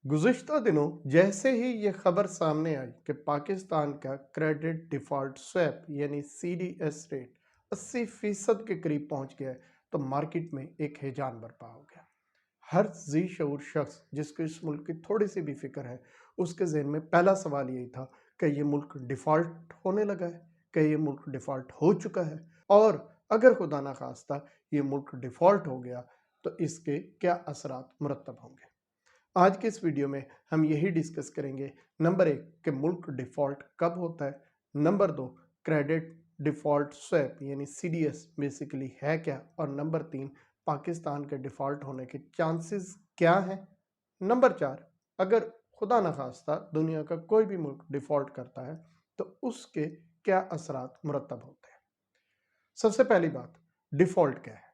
गुज़िश्ता दिनों जैसे ही ये खबर सामने आई कि पाकिस्तान का क्रेडिट डिफ़ॉल्ट स्वैप यानी सीडीएस रेट 80% के करीब पहुंच गया है, तो मार्केट में एक हैजान बर्पा हो गया। हर जी शऊर शख्स जिसको इस मुल्क की थोड़ी सी भी फिक्र है, उसके जहन में पहला सवाल यही था कि ये मुल्क डिफ़ॉल्ट होने लगा है, कि ये मुल्क डिफ़ॉल्ट हो चुका है, और अगर खुदा ना खास्ता ये मुल्क डिफ़ॉल्ट हो गया तो इसके क्या असरात मुरतब होंगे। आज के इस वीडियो में हम यही डिस्कस करेंगे। नंबर एक कि मुल्क डिफ़ॉल्ट कब होता है। नंबर दो, क्रेडिट डिफ़ॉल्ट स्वैप यानी सीडीएस बेसिकली है क्या। और नंबर तीन, पाकिस्तान के डिफ़ॉल्ट होने के चांसेस क्या हैं। नंबर चार, अगर खुदा न खास्ता दुनिया का कोई भी मुल्क डिफ़ॉल्ट करता है तो उसके क्या असरात मुरतब होते हैं। सबसे पहली बात, डिफ़ॉल्ट क्या है।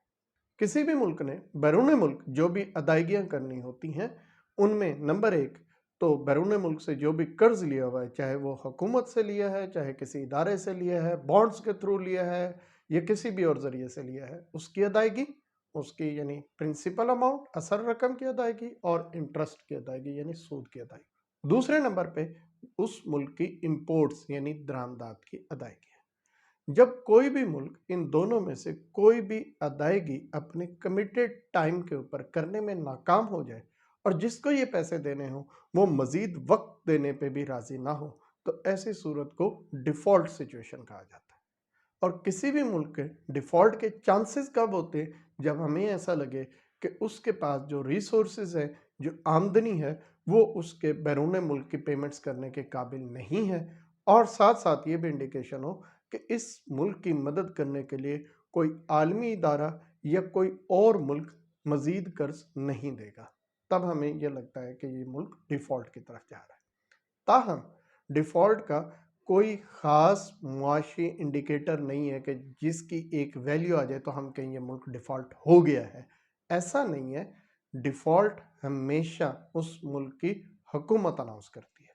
किसी भी मुल्क ने बैरून मुल्क जो भी अदायगियाँ करनी होती हैं, उनमें नंबर एक तो बैरून मुल्क से जो भी कर्ज लिया हुआ है, चाहे वो हुकूमत से लिया है, चाहे किसी इदारे से लिया है, बॉन्ड्स के थ्रू लिया है या किसी भी और ज़रिए से लिया है, उसकी अदायगी, उसकी यानी प्रिंसिपल अमाउंट असर रकम की अदायगी, और इंटरेस्ट की अदायगी यानी सूद की अदायगी। दूसरे नंबर पे उस मुल्क की इम्पोर्ट्स यानी दरामदात की अदायगी। जब कोई भी मुल्क इन दोनों में से कोई भी अदायगी अपने कमिटेड टाइम के ऊपर करने में नाकाम हो जाए और जिसको ये पैसे देने हो वो मजीद वक्त देने पे भी राजी ना हो, तो ऐसी सूरत को डिफॉल्ट सिचुएशन कहा जाता है। और किसी भी मुल्क के डिफॉल्ट के चांसेस कब होते हैं, जब हमें ऐसा लगे कि उसके पास जो रिसोर्सेज है, जो आमदनी है, वो उसके बैरून मुल्क की पेमेंट्स करने के काबिल नहीं है, और साथ साथ ये भी इंडिकेशन हो कि इस मुल्क की मदद करने के लिए कोई आलमी इदारा या कोई और मुल्क मजीद कर्ज नहीं देगा। तब हमें यह लगता है कि ये मुल्क डिफॉल्ट की तरफ जा रहा है। ताहम डिफ़ॉल्ट का कोई ख़ास मुआशी इंडिकेटर नहीं है कि जिसकी एक वैल्यू आ जाए तो हम कहें ये मुल्क डिफ़ॉल्ट हो गया है। ऐसा नहीं है। डिफ़ॉल्ट हमेशा उस मुल्क की हुकूमत अनाउंस करती है।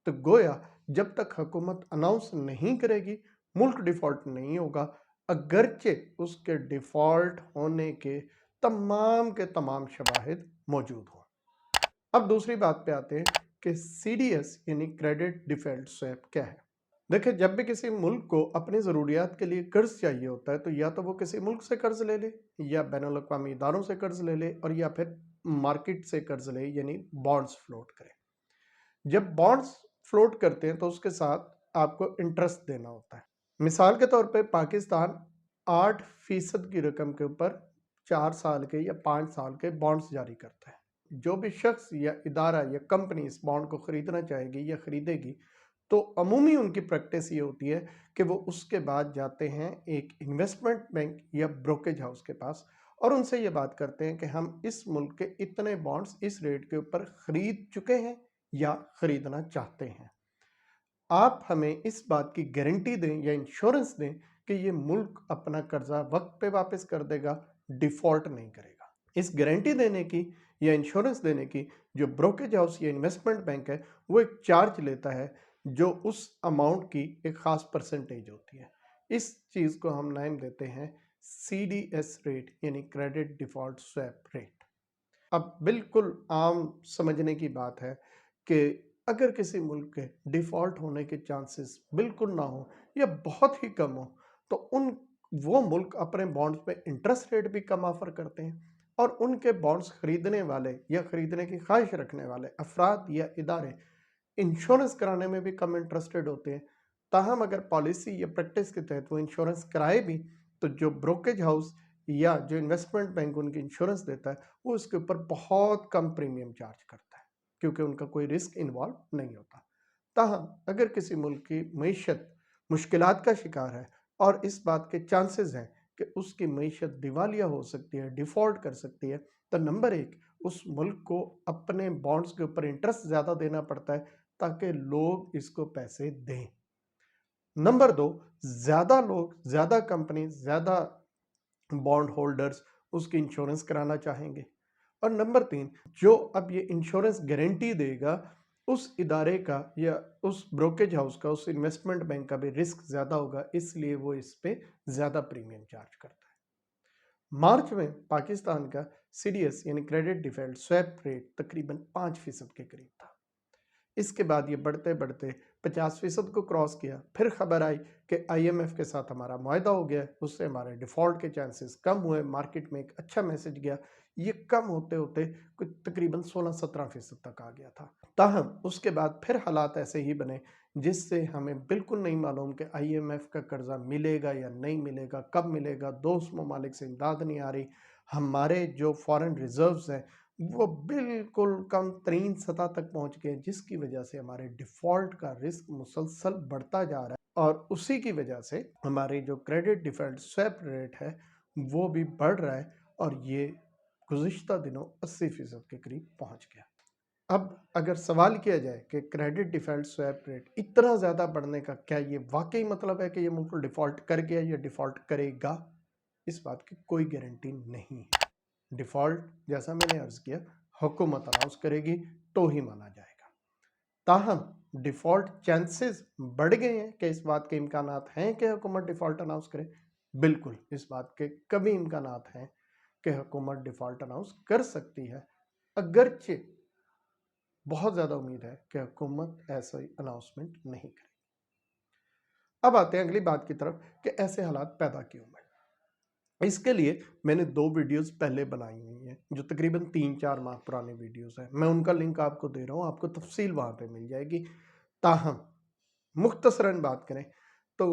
तो गोया जब तक हुकूमत अनाउंस नहीं करेगी, मुल्क डिफ़ॉल्ट नहीं होगा, अगरचे उसके डिफ़ॉल्ट होने के तमाम शवाहिद मौजूद हों। अब दूसरी बात पे आते हैं कि सीडीएस यानी क्रेडिट डिफ़ॉल्ट स्वैप क्या है। देखिए, जब भी किसी मुल्क को अपनी ज़रूरियात के लिए कर्ज चाहिए होता है, तो या तो वो किसी मुल्क से कर्ज ले ले, या बैनुल अक़वामी इदारों से कर्ज ले ले, और या फिर मार्केट से कर्ज ले यानी बॉन्ड्स फ्लोट करे। जब बॉन्ड्स फ्लोट करते हैं तो उसके साथ आपको इंटरेस्ट देना होता है। मिसाल के तौर पे पाकिस्तान 8% की रकम के ऊपर 4 साल के या 5 साल के बॉन्ड्स जारी करता है। जो भी शख्स या इदारा या कंपनी इस बॉन्ड को खरीदना चाहेगी या खरीदेगी, तो अमूमी उनकी प्रैक्टिस ये होती है कि वो उसके बाद जाते हैं एक इन्वेस्टमेंट बैंक या ब्रोकेज हाउस के पास, और उनसे ये बात करते हैं कि हम इस मुल्क के इतने बॉन्ड्स इस रेट के ऊपर खरीद चुके हैं या खरीदना चाहते हैं। आप हमें इस बात की गारंटी दें या इंश्योरेंस दें कि ये मुल्क अपना कर्जा वक्त पे वापस कर देगा, डिफॉल्ट नहीं करेगा। इस गारंटी देने की या इंश्योरेंस देने की जो ब्रोकेज हाउस या इन्वेस्टमेंट बैंक है, वो एक चार्ज लेता है जो उस अमाउंट की एक खास परसेंटेज होती है। इस चीज़ को हम नाम देते हैं सीडीएस रेट यानी क्रेडिट डिफॉल्ट स्वैप रेट। अब बिल्कुल आम समझने की बात है कि अगर किसी मुल्क के डिफ़ॉल्ट होने के चांसेस बिल्कुल ना हो या बहुत ही कम हो, तो वो मुल्क अपने बॉन्ड्स पे इंटरेस्ट रेट भी कम ऑफर करते हैं, और उनके बॉन्ड्स खरीदने वाले या खरीदने की ख्वाहिश रखने वाले अफराद या इदारे इंश्योरेंस कराने में भी कम इंटरेस्टेड होते हैं। ताहम अगर पॉलिसी या प्रैक्टिस के तहत वो इंश्योरेंस कराए भी, तो जो ब्रोकेज हाउस या जो इन्वेस्टमेंट बैंक उनकी इंश्योरेंस देता है, वो उसके ऊपर बहुत कम प्रीमियम चार्ज करता है, क्योंकि उनका कोई रिस्क इन्वॉल्व नहीं होता। ताहम अगर किसी मुल्क की मईशत मुश्किलात का शिकार है और इस बात के चांसेस हैं कि उसकी मईशत दिवालिया हो सकती है, डिफ़ॉल्ट कर सकती है, तो नंबर एक, उस मुल्क को अपने बॉन्ड्स के ऊपर इंटरेस्ट ज़्यादा देना पड़ता है ताकि लोग इसको पैसे दें। नंबर दो, ज़्यादा लोग, ज़्यादा कंपनी, ज़्यादा बॉन्ड होल्डर्स उसकी इंश्योरेंस कराना चाहेंगे। और नंबर तीन, जो अब ये इंश्योरेंस गारंटी देगा, उस इदारे का या उस ब्रोकेज हाउस का, उस इन्वेस्टमेंट बैंक का भी रिस्क ज़्यादा होगा, इसलिए वो इस पे ज़्यादा प्रीमियम चार्ज करता है। मार्च में पाकिस्तान का CDS यानी क्रेडिट डिफ़ॉल्ट स्वैप रेट तकरीबन 5% के करीब था। इसके बाद ये बढ़ते बढ़ते 50% को क्रॉस किया। फिर खबर आई कि IMF के साथ हमारा मुआहदा हो गया, उससे हमारे डिफ़ॉल्ट के चांसेस कम हुए, मार्केट में एक अच्छा मैसेज गया। ये कम होते होते कुछ तकरीबन 16-17% तक आ गया था। ताहम उसके बाद फिर हालात ऐसे ही बने जिससे हमें बिल्कुल नहीं मालूम कि IMF का कर्जा मिलेगा या नहीं मिलेगा, कब मिलेगा, दोस्त ममालिक से इमदाद नहीं आ रही, हमारे जो फॉरेन रिजर्व्स हैं वो बिल्कुल कम तरीन सतह तक पहुंच गए, जिसकी वजह से हमारे डिफ़ॉल्ट का रिस्क मुसलसल बढ़ता जा रहा है और उसी की वजह से हमारी जो क्रेडिट डिफ़ॉल्ट स्वैप रेट है वो भी बढ़ रहा है और ये गुज़िश्ता दिनों 80% के करीब पहुंच गया। अब अगर सवाल किया जाए कि क्रेडिट डिफ़ॉल्ट स्वैप रेट इतना ज़्यादा बढ़ने का क्या ये वाकई मतलब है कि ये मुल्क डिफ़ॉल्ट कर गया या डिफ़ॉल्ट करेगा, इस बात की कोई गारंटी नहीं है। डिफ़ॉल्ट जैसा मैंने अर्ज़ किया हुकूमत अनाउंस करेगी तो ही माना जाएगा। ताहम डिफ़ॉल्ट चांसेस बढ़ गए हैं कि इस बात के इम्कानात हैं कि हुकूमत डिफ़ॉल्ट अनाउंस करे। बिल्कुल इस बात के कभी इम्कानात हैं कि हुकूमत डिफ़ॉल्ट अनाउंस कर सकती है, अगरचे बहुत ज़्यादा उम्मीद है कि हुकूमत ऐसा अनाउंसमेंट नहीं करे। अब आते हैं अगली बात की तरफ कि ऐसे हालात पैदा क्यों हुए। इसके लिए मैंने 2 वीडियोस पहले बनाई हुई हैं जो तकरीबन 3-4 माह पुरानी वीडियोस हैं। मैं उनका लिंक आपको दे रहा हूँ, आपको तफसील वहाँ पे मिल जाएगी। ताहम मुख्तसरन बात करें तो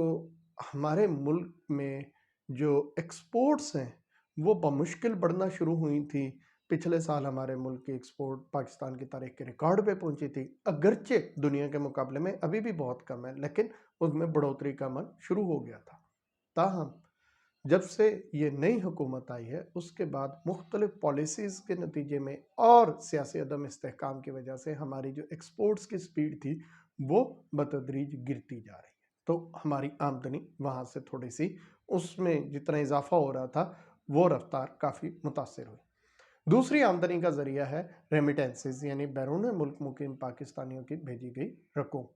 हमारे मुल्क में जो एक्सपोर्ट्स हैं वो बमुश्किल बढ़ना शुरू हुई थी। पिछले साल हमारे मुल्क की एक्सपोर्ट पाकिस्तान की तारीख के रिकॉर्ड पे पहुंची थी, अगरचे दुनिया के मुकाबले में अभी भी बहुत कम है, लेकिन उसमें बढ़ोतरी का अमल शुरू हो गया था। ताहम जब से ये नई हुकूमत आई है उसके बाद मुख्तलिफ पॉलिसीज़ के नतीजे में और सियासी अदम इस्तेहकाम की वजह से हमारी जो एक्सपोर्ट्स की स्पीड थी वो बतदरीज गिरती जा रही है। तो हमारी आमदनी वहाँ से थोड़ी सी उसमें जितना इजाफा हो रहा था वो रफ्तार काफ़ी मुतासर हुई। दूसरी आमदनी का जरिया है रेमिटेंसेस यानी बैरून मुल्क मुकीम पाकिस्तानियों की भेजी गई रकूम।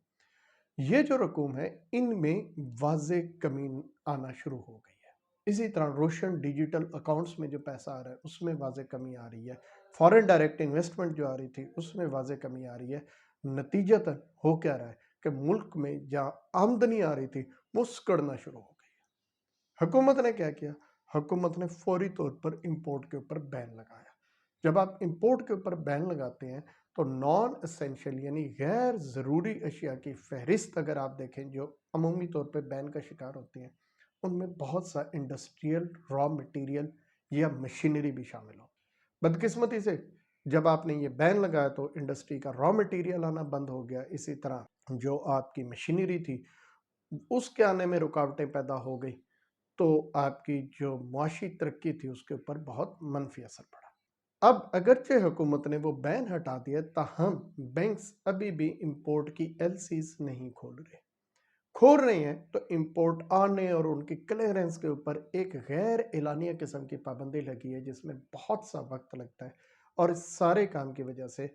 ये जो रकूम है इनमें वाज़े कमी आना शुरू हो गई है। इसी तरह रोशन डिजिटल अकाउंट्स में जो पैसा आ रहा है उसमें वाज़े कमी आ रही है। फॉरेन डायरेक्ट इन्वेस्टमेंट जो आ रही थी उसमें वाज़े कमी आ रही है। नतीजतन हो क्या रहा है कि मुल्क में जहाँ आमदनी आ रही थी वो सिकुड़ना शुरू हो गई है। हुकूमत ने क्या किया? हुकूमत ने फौरी तौर पर इंपोर्ट के ऊपर बैन लगाया। जब आप इंपोर्ट के ऊपर बैन लगाते हैं तो नॉन एसेंशियल यानी गैर ज़रूरी अशिया की फहरिस्त अगर आप देखें जो अमूमी तौर पे बैन का शिकार होती हैं उनमें बहुत सा इंडस्ट्रियल रॉ मटेरियल या मशीनरी भी शामिल हो। बदकिस्मती से जब आपने ये बैन लगाया तो इंडस्ट्री का रॉ मटेरियल आना बंद हो गया। इसी तरह जो आपकी मशीनरी थी उसके आने में रुकावटें पैदा हो गई, तो आपकी जो मुआशी तरक्की थी उसके ऊपर बहुत मनफी असर पड़ा। अब अगरचे हुकूमत ने वो बैन हटा दिया ताहम बैंक्स अभी भी इंपोर्ट की एलसीज नहीं खोल रहे हैं तो इंपोर्ट आने और उनकी क्लियरेंस के ऊपर एक गैर एलानिया किस्म की पाबंदी लगी है जिसमें बहुत सा वक्त लगता है और इस सारे काम की वजह से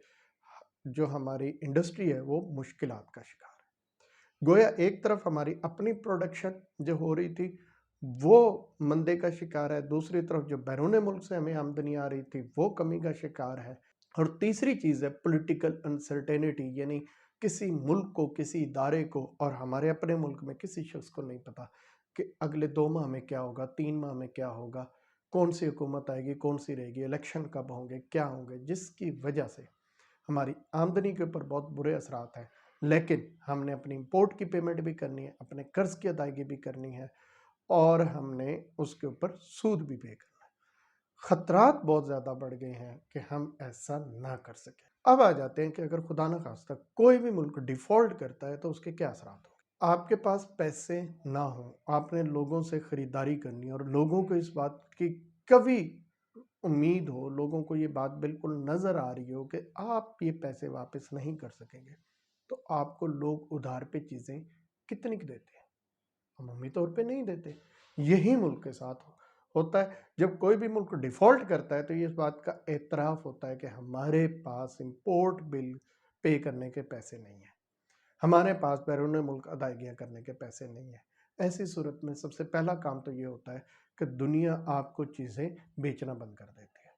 जो हमारी इंडस्ट्री है वो मुश्किलात का शिकार है। गोया एक तरफ हमारी अपनी प्रोडक्शन जो हो रही थी वो मंदे का शिकार है, दूसरी तरफ जो बैरून मुल्क से हमें आमदनी आ रही थी वो कमी का शिकार है, और तीसरी चीज़ है पॉलिटिकल अनसर्टेनिटी यानी किसी मुल्क को, किसी इदारे को और हमारे अपने मुल्क में किसी शख्स को नहीं पता कि अगले 2 माह में क्या होगा, 3 माह में क्या होगा, कौन सी हुकूमत आएगी, कौन सी रहेगी, इलेक्शन कब होंगे, क्या होंगे, जिसकी वजह से हमारी आमदनी के ऊपर बहुत बुरे असरात हैं। लेकिन हमने अपनी इंपोर्ट की पेमेंट भी करनी है, अपने कर्ज की अदायगी भी करनी है और हमने उसके ऊपर सूद भी पे करना है। खतरात बहुत ज़्यादा बढ़ गए हैं कि हम ऐसा ना कर सकें। अब आ जाते हैं कि अगर खुदा न खास्ता कोई भी मुल्क डिफ़ॉल्ट करता है तो उसके क्या असरात होंगे। आपके पास पैसे ना हो, आपने लोगों से ख़रीदारी करनी और लोगों को इस बात की कभी उम्मीद हो, लोगों को ये बात बिल्कुल नज़र आ रही हो कि आप ये पैसे वापस नहीं कर सकेंगे, तो आपको लोग उधार पे चीज़ें कितनी की देते हैं? अमूमी तौर पे नहीं देते। यही मुल्क के साथ होता है। जब कोई भी मुल्क डिफ़ॉल्ट करता है तो ये इस बात का एतराफ़ होता है कि हमारे पास इम्पोर्ट बिल पे करने के पैसे नहीं हैं, हमारे पास बैरून मुल्क अदायगियाँ करने के पैसे नहीं हैं। ऐसी सूरत में सबसे पहला काम तो ये होता है कि दुनिया आपको चीज़ें बेचना बंद कर देती है।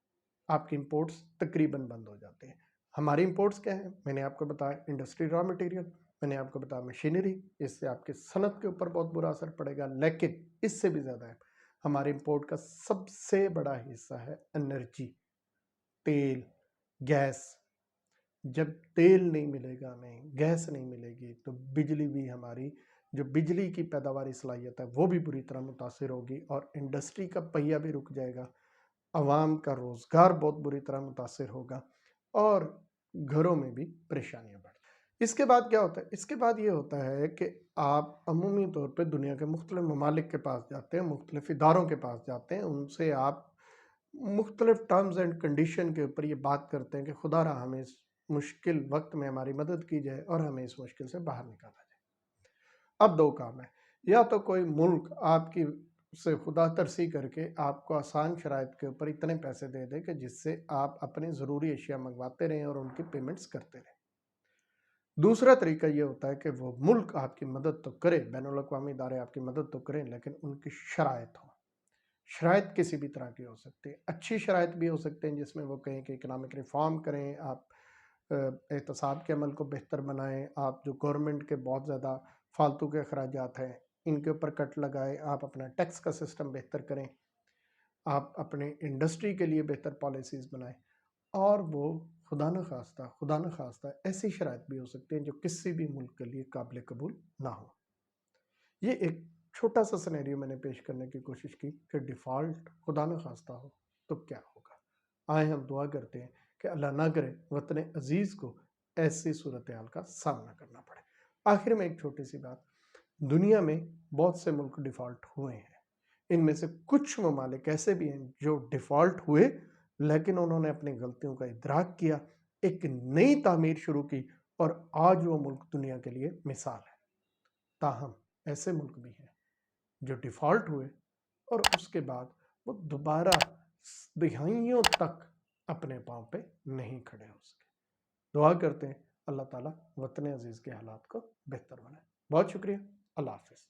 آپ کی امپورٹس تقریباً بند ہو جاتے ہیں۔ ہماری امپورٹس کیا ہیں؟ میں نے آپ کو بتایا انڈسٹری را مٹیریل، میں نے آپ کو بتایا مشینری، اس سے آپ کی صنعت کے اوپر بہت برا اثر پڑے گا، لیکن اس سے بھی زیادہ ہے ہمارے امپورٹ کا سب سے بڑا حصہ ہے انرجی، تیل، گیس۔ جب تیل نہیں ملے گا ہمیں، گیس نہیں ملے گی، تو بجلی بھی ہماری جو بجلی کی پیداواری صلاحیت ہے وہ بھی بری طرح متاثر ہوگی، اور انڈسٹری کا پہیہ بھی رک جائے گا، عوام کا روزگار بہت بری طرح متاثر ہوگا، اور گھروں میں بھی پریشانیاں بڑھ۔ اس کے بعد کیا ہوتا ہے؟ اس کے بعد یہ ہوتا ہے کہ آپ عمومی طور پہ دنیا کے مختلف ممالک کے پاس جاتے ہیں، مختلف اداروں کے پاس جاتے ہیں، ان سے آپ مختلف ٹرمز اینڈ کنڈیشن کے اوپر یہ بات کرتے ہیں کہ خدا را ہمیں اس مشکل وقت میں ہماری مدد کی جائے اور ہمیں اس مشکل سے باہر نکالا جائے۔ اب دو کام ہے، یا تو کوئی ملک آپ کی سے خدا ترسی کر کے آپ کو آسان شرائط کے اوپر اتنے پیسے دے دے کہ جس سے آپ اپنی ضروری اشیاء منگواتے رہیں اور ان کی پیمنٹس کرتے رہیں۔ دوسرا طریقہ یہ ہوتا ہے کہ وہ ملک آپ کی مدد تو کرے، بین الاقوامی ادارے آپ کی مدد تو کریں، لیکن ان کی شرائط ہوں۔ شرائط کسی بھی طرح کی ہو سکتی ہے، اچھی شرائط بھی ہو سکتے ہیں جس میں وہ کہیں کہ اکنامک ریفارم کریں، آپ احتساب کے عمل کو بہتر بنائیں، آپ جو گورنمنٹ کے بہت زیادہ فالتو کے اخراجات ہیں ان کے اوپر کٹ لگائیں، آپ اپنا ٹیکس کا سسٹم بہتر کریں، آپ اپنے انڈسٹری کے لیے بہتر پالیسیز بنائیں، اور وہ خدا نخواستہ ایسی شرائط بھی ہو سکتے ہیں جو کسی بھی ملک کے لیے قابل قبول نہ ہو۔ یہ ایک چھوٹا سا سینیریو میں نے پیش کرنے کی کوشش کی کہ ڈیفالٹ خدا نخواستہ ہو تو کیا ہوگا۔ آئے ہم دعا کرتے ہیں کہ اللہ نہ کرے وطن عزیز کو ایسی صورتحال کا سامنا کرنا پڑے۔ آخر میں ایک چھوٹی سی بات، دنیا میں بہت سے ملک ڈیفالٹ ہوئے ہیں، ان میں سے کچھ ممالک ایسے بھی ہیں جو ڈیفالٹ ہوئے لیکن انہوں نے اپنی غلطیوں کا ادراک کیا، ایک نئی تعمیر شروع کی، اور آج وہ ملک دنیا کے لیے مثال ہے۔ تاہم ایسے ملک بھی ہیں جو ڈیفالٹ ہوئے اور اس کے بعد وہ دوبارہ دہائیوں تک اپنے پاؤں پہ نہیں کھڑے ہو سکے۔ دعا کرتے ہیں اللہ تعالیٰ وطن عزیز کے حالات کو بہتر بنائے۔ بہت شکریہ، اللہ حافظ۔